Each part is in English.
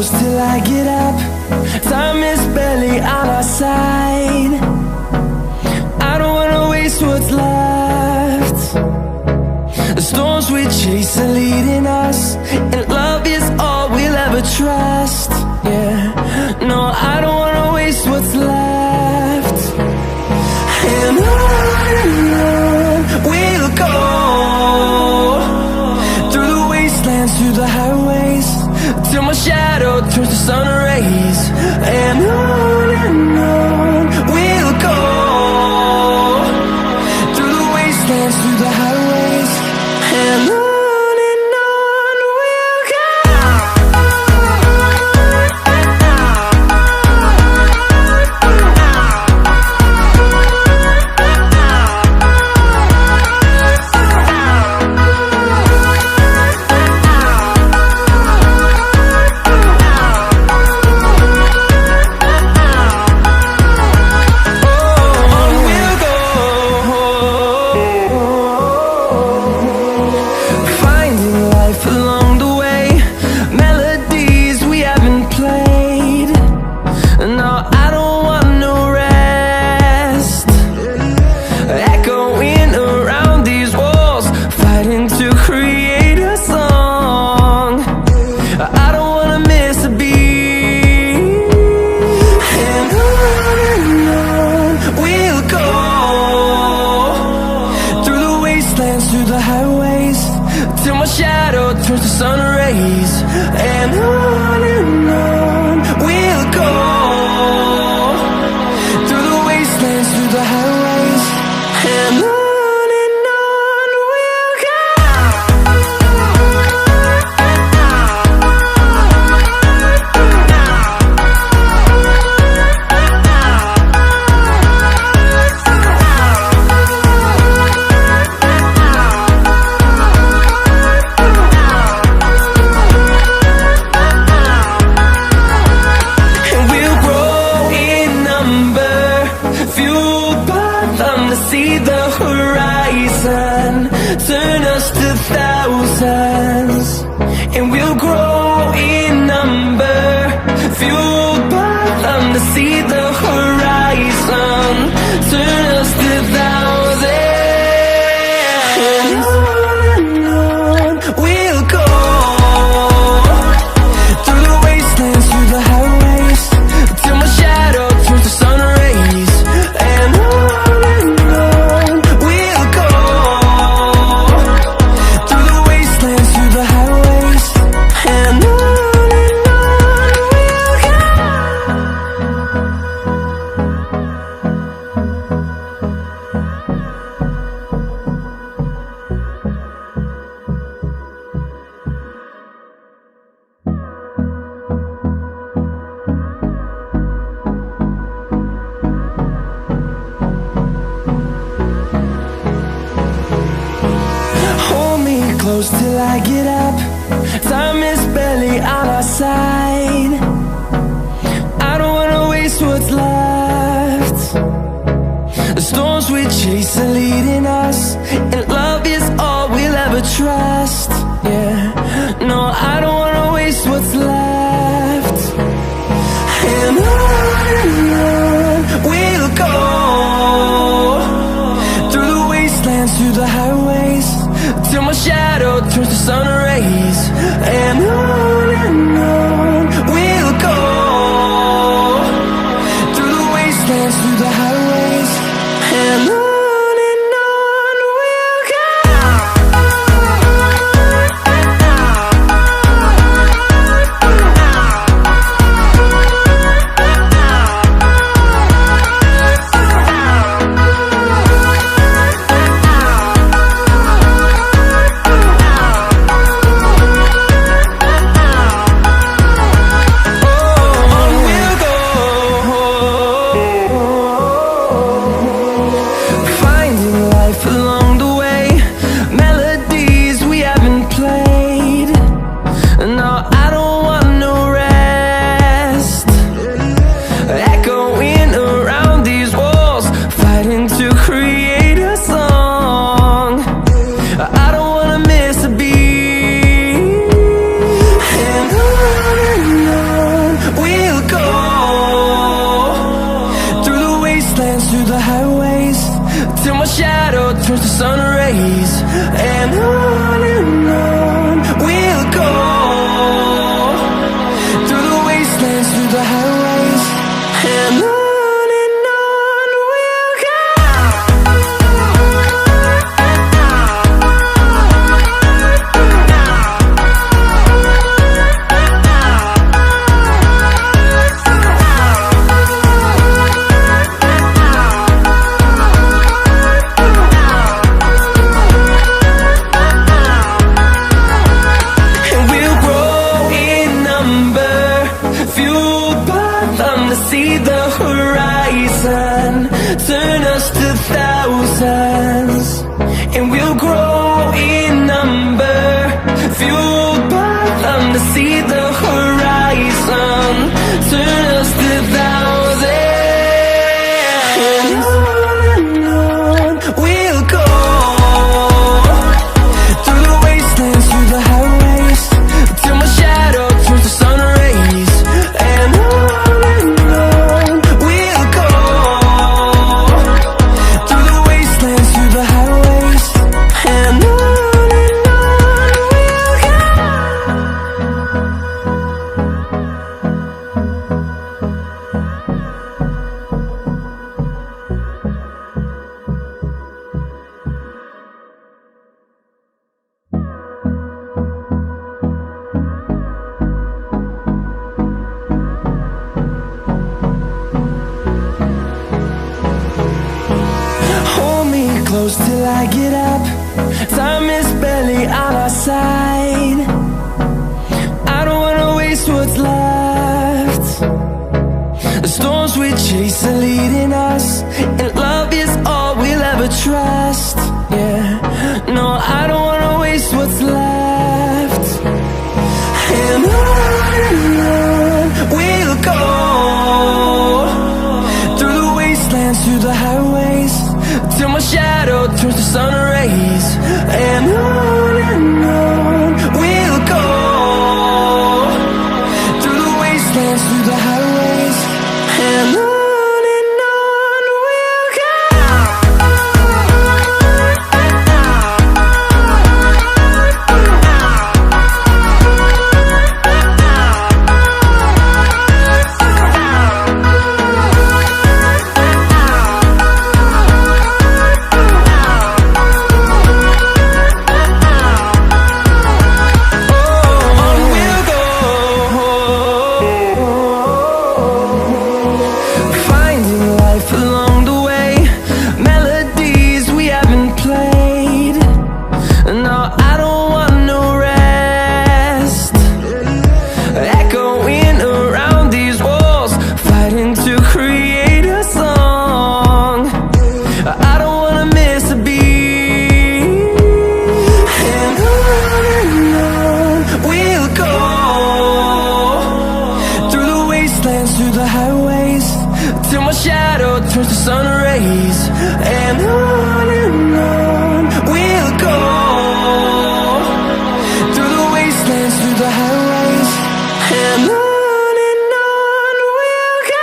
close till I get up. Time is barely on our side. I don't wanna waste what's left. The storms we chase are leading us, and love is all we'll ever trust. Yeah, no, I don't wanna waste what's left. And on we'll go, through the wastelands, through the highways, till my shadow turns to sun rays. And on we'll go, through the wastelands, through the highways, and on we'll go. Through the highways, till my shadow turns to sun rays. And on we'll go, through the wastelands, through the highways, and on we'll go. See the horizon, turn us to thousands, and we'll grow in number, fueled by them. To see the horizon, turn us to thousands, and on we'll go, through the wastelands, through the highways, till my shadow turns to sun rays. And close till I get up. Time is barely on our side. I don't wanna waste what's left. The storms we chase are leading us, and love is all we'll ever trust. Yeah, no, I don't wanna waste what's left. And on we'll go, through the wastelands, through the highways, till my shadow turns to sun rays. And on we'll go, through the wastelands, through the highways, and on wastelands, through the highways, till my shadow turns to sun rays. And on we'll go, through the wastelands, through the highways, and on we'll go. See the horizon, turn us to thousands, and we'll grow in number, fueled by them. To see the horizon, turn us to thousands, and on we'll go, through the wastelands, through the highways, till my shadow turns to sun rays. And close till I get up. Time is barely on our side. I don't wanna waste what's left. The storms we chase are leading us, and love is all we'll ever trust. Yeah, no, I don't wanna waste what's left. And on we'll go, through the wastelands, through the highways, till my shadow turns to sun rays. And on we'll go, through the wastelands, through the highways, and on we'll go. Through the highways, till my shadow turns to sun rays. And on we'll go, through the wastelands, through the highways, and on we'll go.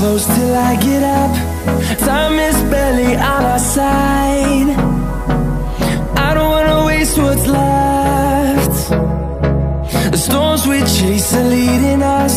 close till I get up. Time is barely on our side. I don't wanna waste what's left. The storms we chase are leading us,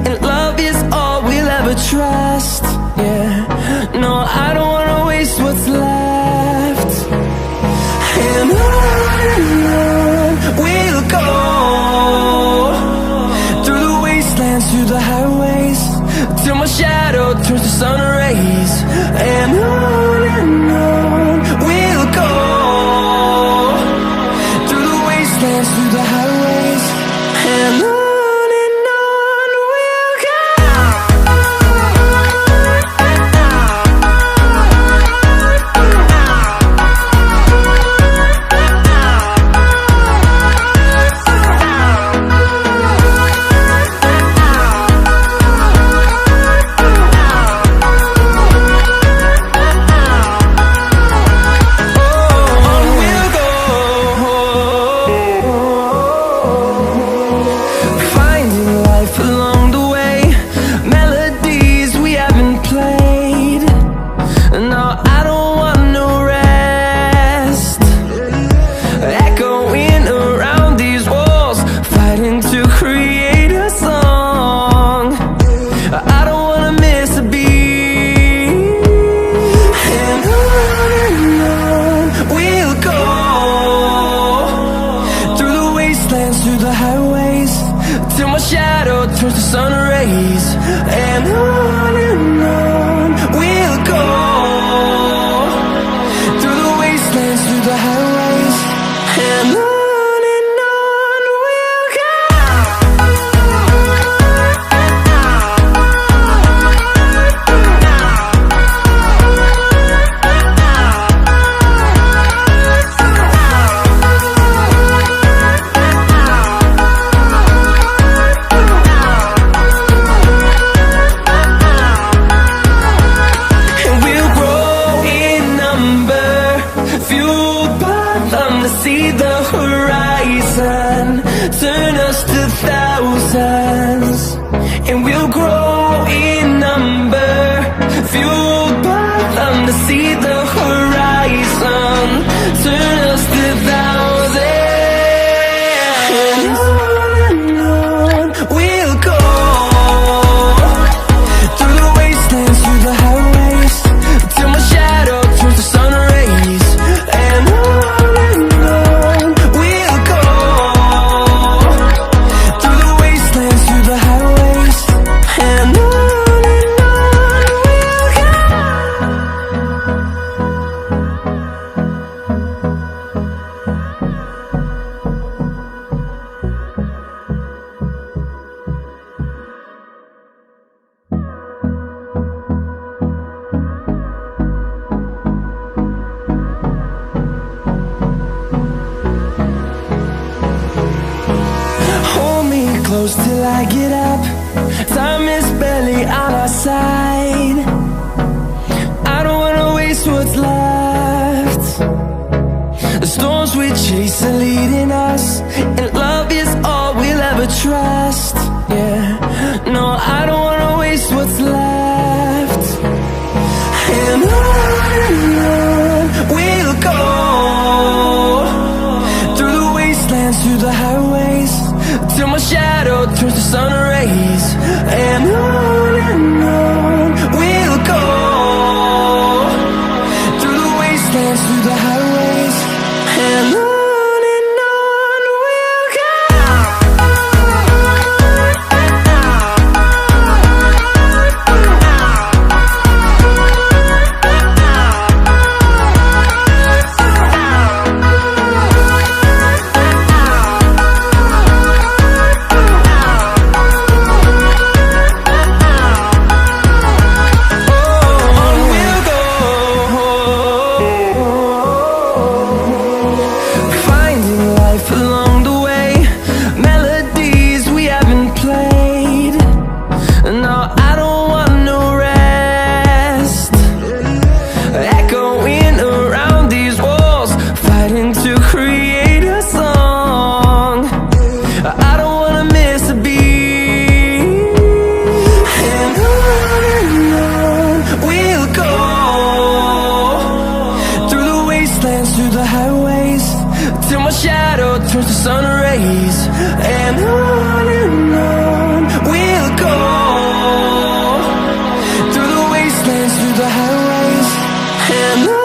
and love is all we'll ever trust. Yeah, no, I don't wanna waste what's left. And on we'll go, through the wastelands, through the highways, till my shadow turns to sun rays. And on we'll go, through the wastelands, through the highways, and on we'll go. Through the highways, till my shadow turns to sun rays. And on we'll go, through the wastelands, through the highways, and on we'll go. See the horizon, turn us to thousands, and we'll grow in number, fueled by them to see the horizon, turn us to thousands. And on we'll go, through the wastelands, through the highways, till my shadow turns to sun rays. And close till I get up. Time is barely on our side. I don't wanna waste what's left. The storms we chase are leading us, and love is all we'll ever trust. Yeah, no, I don't wanna waste what's left. And on we'll go, through the wastelands, through the highways, till my shadow turns to sun rays. And on the highways, and